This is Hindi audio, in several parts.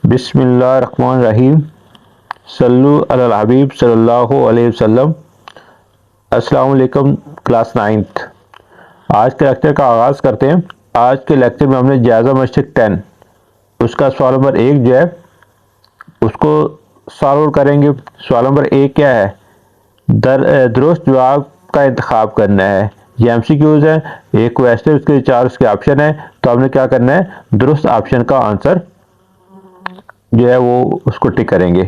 बिस्मिल्लाहिर्रहमानिर्रहीम। सल्लु अलल हबीब सल्लल्लाहु अलैहि वसल्लम। अस्सलाम वालेकुम क्लास 9th। आज के लेक्चर का आगाज़ करते हैं। आज के लेक्चर में हमने जायज़ा मशक 10 उसका सवाल नंबर 1 जो है उसको सॉल्व करेंगे। सवाल नंबर 1 क्या है? दुरुस्त जवाब का इंतखाब करना है। ये MCQs है, एक क्वेश्चन उसके 4 उसके ऑप्शन है, तो हमने क्या करना है, दुरुस्त ऑप्शन का आंसर जो है वो उसको टिक करेंगे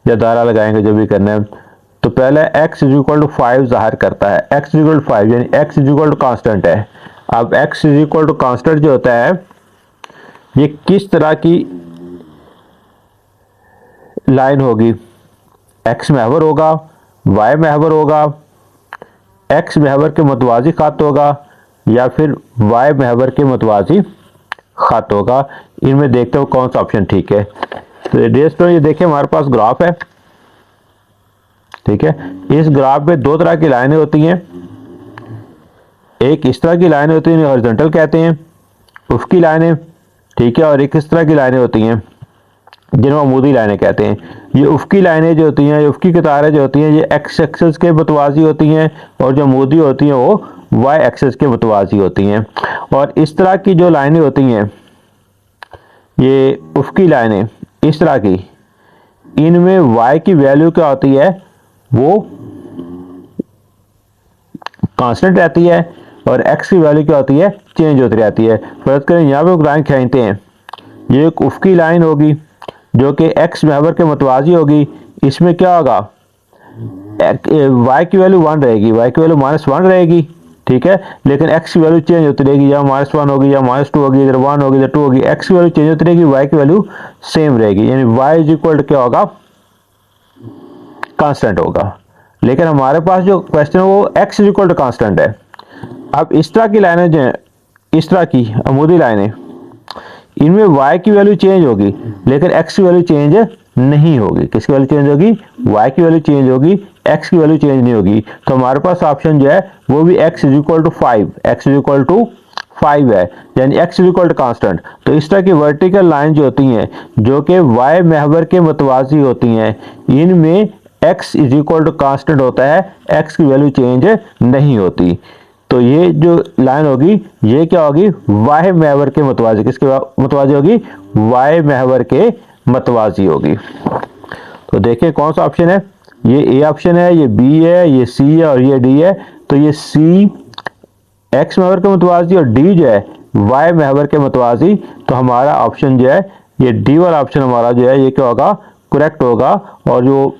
या दायरा लगाएंगे, जो भी करना है। तो पहले x इज इक्वल टू 5 ज़ाहिर करता है। x इज इक्वल टू 5 यानी x is equal to constant है। अब x is equal to constant जो होता है ये किस तरह की लाइन होगी? x महवर होगा, y महवर होगा, x महवर के मुतवाज़ी ख़त होगा या फिर y महवर के मुतवाज़ी ख़त होगा। इनमें देखते हो कौन सा ऑप्शन ठीक है। तो दोस्तों ये देखिए हमारे पास ग्राफ है, ठीक है। इस ग्राफ में दो तरह की लाइनें होती हैं। एक इस तरह की लाइनें होती हैं, हॉरिजॉन्टल कहते हैं, उफ़क़ी लाइनें, ठीक है। और एक इस तरह की लाइनें होती हैं जिन्हें अमूदी लाइनें कहते हैं। ये उफ़क़ी लाइनें जो होती हैं, ये उफ़क़ी कतारें जो होती हैं, ये एक्स एक्सिस के मुतवाज़ी होती हैं और जो अमूदी होती हैं वो वाई एक्सिस के मुतवाज़ी होती हैं। और इस तरह की जो लाइनें होती हैं, ये उफ़क़ी लाइनें इस तरह की, इनमें y की वैल्यू क्या होती है, वो कांस्टेंट रहती है और x की वैल्यू क्या होती है, चेंज होती रहती है। फर्ज करें यहाँ पे लाइन खींचते हैं, ये एक उफ़क़ी लाइन होगी जो कि x महवर के मुतवाज़ी होगी। इसमें क्या होगा, y की वैल्यू 1 रहेगी, y की वैल्यू -1 रहेगी, ठीक है। लेकिन x की वैल्यू चेंज होती रहेगी, या -1 होगी या -2 होगी, इधर 1 होगी इधर 2 होगी, x की वैल्यू चेंज होती रहेगी, y की वैल्यू सेम रहेगी। यानी y इज इक्वल टू क्या होगा, कांस्टेंट होगा। लेकिन हमारे पास जो क्वेश्चन है वो x is equal to constant है। अब इस तरह की लाइनें जो हैं, इस तरह की अमूदी लाइनें, इनमें y की वैल्यू चेंज होगी लेकिन x की वैल्यू चेंज नहीं होगी। किसकी वैल्यू चेंज होगी? y की वैल्यू चेंज होगी, x की वैल्यू चेंज नहीं होगी। तो हमारे पास ऑप्शन जो है वो भी x is equal to 5, x is equal to 5 है, यानी x is equal to constant. तो इस तरह की वर्टिकल लाइन जो होती हैं जो कि y महवर के मुतवाज़ी होती हैं, इनमें x is equal to constant होता है, x की वैल्यू चेंज नहीं होती। तो ये जो लाइन होगी ये क्या होगी, y महवर के मुतवाज़ी। किसके मुतवाज़ी होगी? y महवर के मुतवाज़ी होगी। तो देखिए कौन सा ऑप्शन है, ये ए ऑप्शन है, ये बी है, ये सी है और ये डी है। तो ये सी एक्स महवर के मुतवाज़ी और डी जो है वाई महवर के मुतवाज़ी। तो हमारा ऑप्शन जो है ये डी वाला ऑप्शन हमारा जो है ये क्या होगा, करेक्ट होगा। और जो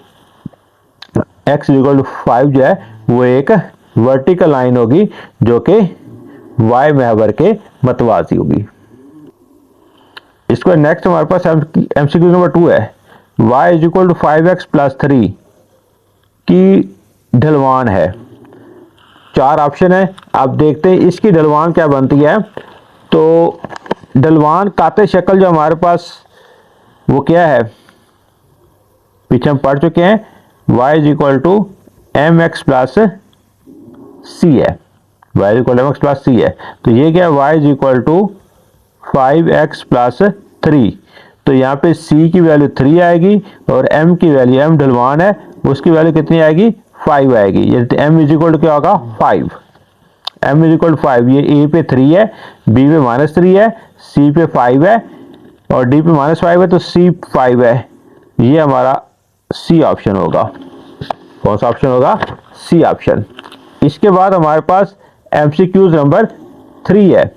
एक्स इक्वल टू 5 जो है वो एक वर्टिकल लाइन होगी जो कि वाई महवर के मुतवाज़ी होगी। इसको नेक्स्ट हमारे पास MCQ नंबर 2 है। y is equal to 5x plus 3 की ढलवान है। 4 ऑप्शन है, आप देखते हैं इसकी ढलवान क्या बनती है। तो ढलवान काते शक्ल जो हमारे पास वो क्या है, पीछे हम पढ़ चुके हैं, y is equal to mx plus c है, y is equal to mx plus c है। तो ये क्या है, y is equal to 5x plus 3। तो यहाँ पे c की वैल्यू 3 आएगी और m की वैल्यू, m ढलवान है, उसकी वैल्यू कितनी आएगी, 5 आएगी। यानी m इज इक्वल टू क्या होगा, 5। m is equal to 5। ये a पे 3 है, b पे -3 है, c पे 5 है और d पे -5 है, तो c 5 है। ये हमारा c ऑप्शन होगा। कौन सा ऑप्शन होगा, c ऑप्शन। इसके बाद हमारे पास MCQ नंबर 3 है।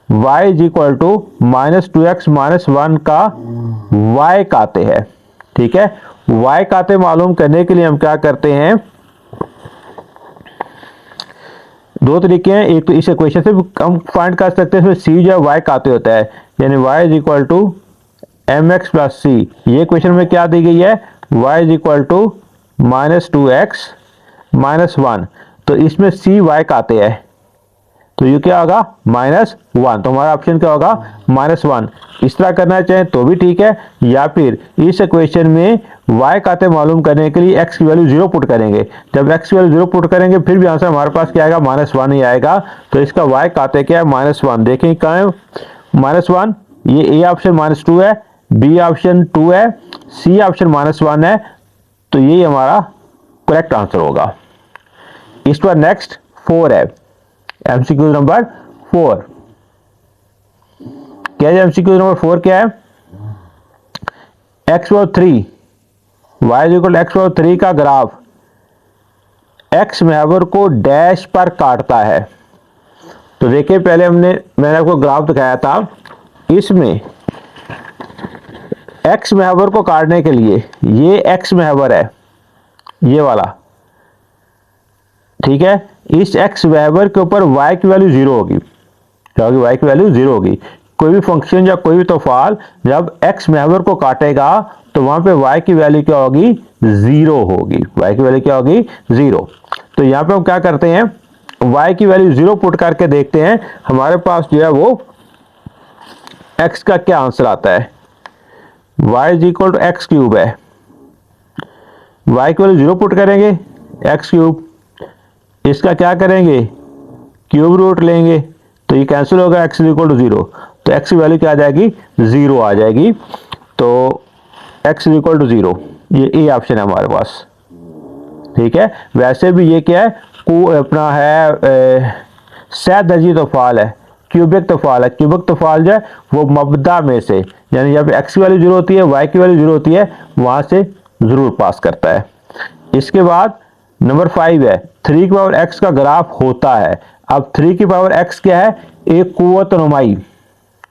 y is equal to -2x -1 का y काते है, ठीक है। y काते मालूम करने के लिए हम क्या करते हैं, दो तरीके हैं। एक तो इस इक्वेशन से हम फाइंड कर सकते हैं, इसमें c जो है y काते होता है, यानी y is equal to mx plus c। ये इक्वेशन में क्या दी गई है, y is equal to -2x -1। तो इसमें c y काते है, तो ये क्या होगा, -1। तो हमारा ऑप्शन क्या होगा, -1। इस तरह करना चाहें तो भी ठीक है, या फिर इस इक्वेशन में y काते मालूम करने के लिए x की वैल्यू 0 पुट करेंगे। जब x की वैल्यू 0 पुट करेंगे फिर भी आंसर हमारे पास क्या आएगा, -1 ही आएगा। तो इसका y काते क्या है, -1। देखें कहाँ है -1, ये ए ऑप्शन -2 है, बी ऑप्शन 2 है, सी ऑप्शन -1 है, तो यही हमारा करेक्ट आंसर होगा। इस पर नेक्स्ट 4 है, एमसीक्यू नंबर 4। क्या है एमसीक्यू नंबर 4? क्या है? x/3 y=x/3 का ग्राफ x महवर को डैश पर काटता है। तो देखिए पहले मैंने आपको ग्राफ दिखाया था, इसमें x महवर को काटने के लिए ये x महवर है, ये वाला, ठीक है। इस x महवर के ऊपर y की वैल्यू 0 होगी। क्या होगी? y की वैल्यू 0 होगी। कोई भी फंक्शन या कोई भी तोफाल जब x महवर को काटेगा तो वहां पे y की वैल्यू क्या होगी? 0 होगी। y की वैल्यू क्या होगी? 0। तो यहां पे हम क्या करते हैं, y की वैल्यू 0 पुट करके देखते हैं हमारे पास जो है वो x का क्या आंसर आता है। y = x³ है, y की वैल्यू 0 पुट करेंगे, x³, इसका क्या करेंगे? क्यूब रूट लेंगे, तो ये कैंसिल होगा, x = 0, तो x की वैल्यू क्या आ जाएगी? 0 आ जाएगी। तो x = 0, ये ए ऑप्शन है हमारे पास, ठीक है। वैसे भी ये क्या है, को अपना है सह-दर्जी तोफाल है, क्यूबिक तोफाल है। क्यूबिक तोफाल जो है वो मबदा में से, यानी जब x की वैल्यू 0 होती है, y की वैल्यू 0 होती है, वहां से जरूर पास करता है। इसके बाद नंबर 5 है, 3 की पावर x का ग्राफ होता है। अब 3 की पावर x क्या है? एक कुव्वत-नुमाई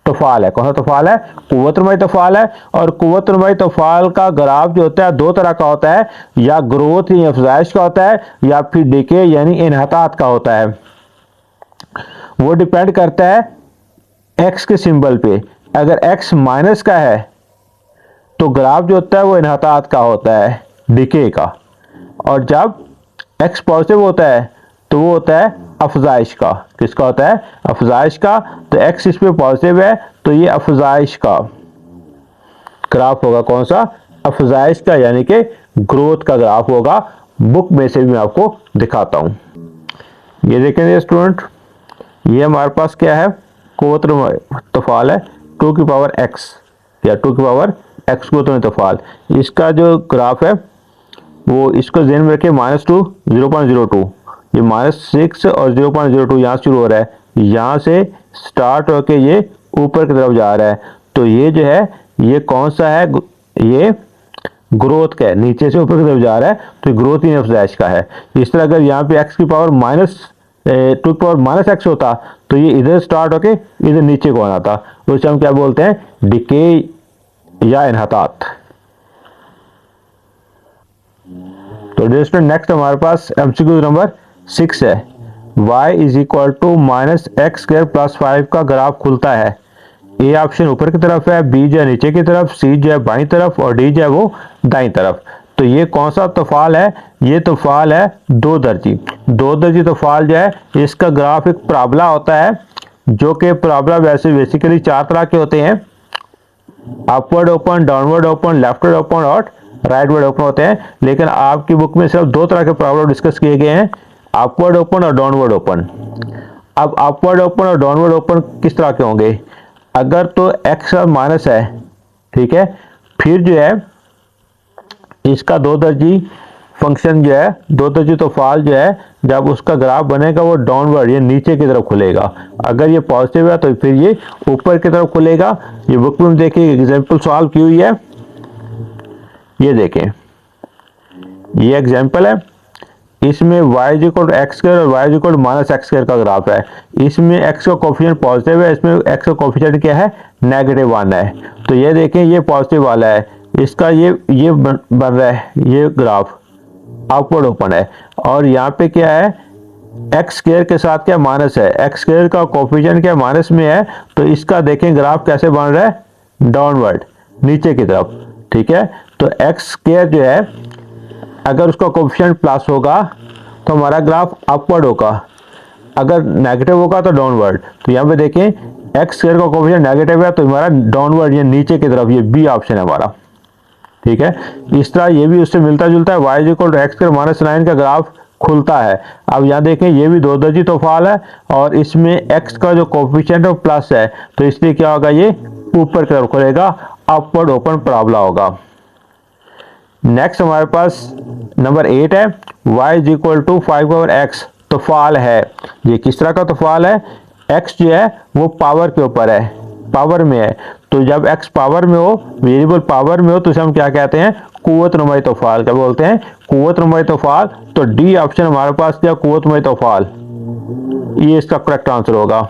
तोफाल है। कौन सा तोफाल है? कुव्वत-नुमाई तोफाल है। और कुव्वत-नुमाई तोफाल का ग्राफ जो होता है दो तरह का होता है, या ग्रोथ यानी अफजाइश का होता है, या फिर डिके यानी इन्हतात का होता है। वो डिपेंड करता है x के सिंबल पे। अगर x माइनस का है तो ग्राफ जो होता है वो इन्हतात का होता है, डिके का। और जब x पॉजिटिव होता है तो वो होता है अफजाइश का। किसका होता है? अफजाइश का। तो x इस पे पॉजिटिव है तो ये अफजाइश का ग्राफ होगा। कौन सा? अफजाइश का, यानी कि ग्रोथ का ग्राफ होगा। बुक में से भी मैं आपको दिखाता हूं। ये देखेंगे स्टूडेंट, ये हमारे पास क्या है? कुव्वत तोफाल है 2 की पावर x, या 2 की पावर x कुव्वत तोफाल। इसका जो ग्राफ है वो, इसको ध्यान में रखिए, -2 0.02, ये -6 और 0.02 यहाँ शुरू हो रहा है, यहाँ से स्टार्ट होके ये ऊपर की तरफ जा रहा है। तो ये जो है ये कौन सा है? ये ग्रोथ का है, नीचे से ऊपर की तरफ जा रहा है, तो ग्रोथ इन अफजाइश का है। इस तरह अगर यहाँ पे x की पावर -2 की पावर -x होता तो ये इधर स्टार्ट होके इधर नीचे को आना था, उसे हम क्या बोलते हैं? डिके या इन्हतात। तो दोस्तों नेक्स्ट हमारे पास एमसीक्यू नंबर 6 है, y = -x² + 5 का ग्राफ खुलता है। ए ऑप्शन ऊपर की तरफ है, बी जो है नीचे की तरफ, सी जो है बाईं तरफ, और डी जो है वो दाईं तरफ। तो ये कौन सा तोफाल है? ये तोफाल है दो दर्जी तोफाल जो है, इसका ग्राफ एक parabola होता है, जो कि parabola वैसे बेसिकली 4 तरह के होते हैं, upward open, downward open, leftward open और राइटवर्ड ओपन होते हैं। लेकिन आपकी बुक में सिर्फ 2 तरह के parabola डिस्कस किए गए हैं, अपवर्ड ओपन और डाउनवर्ड ओपन। अब अपवर्ड ओपन और डाउनवर्ड ओपन किस तरह के होंगे? अगर तो x माइनस है, ठीक है, फिर जो है इसका दो दर्जी फंक्शन जो है, दो दर्जी तोफाल जो है, जब उसका ग्राफ बनेगा वो डाउनवर्ड, ये नीचे की तरफ खुलेगा। अगर ये पॉजिटिव है तो फिर ये ऊपर की तरफ खुलेगा। ये बुक में देखिए एग्जांपल सॉल्व की हुई है, ये देखें, ये एग्जांपल है। इसमें y = x² और y = -x² का ग्राफ है। इसमें x का कोफिशिएंट पॉजिटिव है, इसमें x का कोफिशिएंट क्या है? -1 है। तो ये देखें, ये पॉजिटिव वाला है, इसका ये बन रहा है, ये ग्राफ अपवर्ड ओपन है। और यहाँ पे क्या है? x² के साथ क्या माइनस है, x² का कोफिशिएंट क्या माइनस में है, तो इसका देखें ग्राफ कैसे बन रहा है? डाउनवर्ड, नीचे की तरफ, ठीक है। तो x² जो है अगर उसका कोफिशिएंट प्लस होगा तो हमारा ग्राफ अपवर्ड होगा, अगर नेगेटिव होगा तो डाउनवर्ड। तो यहाँ पे देखें x² का कोफिशिएंट नेगेटिव है तो हमारा डाउनवर्ड, ये नीचे की तरफ, ये बी ऑप्शन है हमारा, ठीक है। इस तरह ये भी उससे मिलता जुलता है, y = x² -9 का ग्राफ खुलता है। अब यहाँ देखें ये भी दो दर्जी तोफाल है और इसमें x का जो कोफिशिएंट है प्लस है, तो इसलिए क्या होगा? ये ऊपर की तरफ खुलेगा, अपवर्ड ओपन पैराबोला होगा। नेक्स्ट हमारे पास नंबर 8 है, y is equal to 5/x। तो फाल है, ये किस तरह का तो फाल है, x जो है वो पावर के ऊपर है, पावर में है। तो जब x पावर में हो, वेरिएबल पावर में हो, तो इसे हम क्या कहते हैं, कुव्वत नुमाई तोफाल। क्या बोलते हैं, कुव्वत नुमाई तोफाल। तो डी ऑप्शन हमारे पास क्या, कुव्वत नुमाई तोफाल, ये इसका करेक्ट आंसर होगा।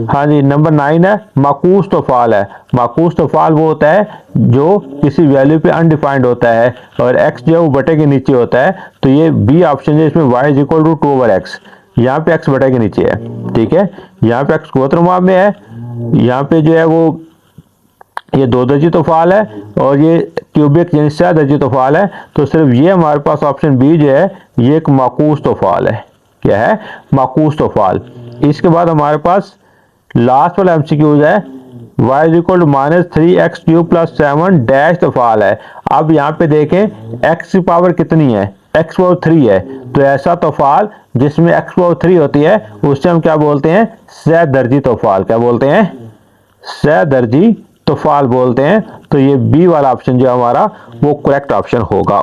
हाँ जी, नंबर 9 है, माकूस तोफाल है। माकूस तोफाल वो होता है जो किसी वैल्यू पे अनडिफाइंड होता है और x जो है वो बटे के नीचे होता है। तो ये बी ऑप्शन है, इसमें y is equal to 2/x। यहाँ पे x बटे के नीचे है, ठीक है। यहाँ पे x कुव्वत में है, यहाँ पे जो है वो ये 2 दर्जी तोफाल है और ये क्यूबिक यानी 6 दर्जी तोफाल है। तो सिर्फ ये हमारे पास ऑप्शन बी जो है ये एक माकूस तोफाल है। क्या है, माकूस तोफाल। इसके बाद हमारे पास लास्ट वाला एमसीक्यूज है, y is equal to -3x³ + 7 dash तोफाल है। अब यहाँ पे देखें x की पावर कितनी है, x पावर 3 है। तो ऐसा तोफाल जिसमें x पावर 3 होती है उससे हम क्या बोलते हैं, सह दर्जी तोफाल। क्या बोलते हैं, सह दर्जी तोफाल बोलते हैं। तो ये बी वाला ऑप्शन जो हमारा वो करेक्ट ऑप्शन होगा।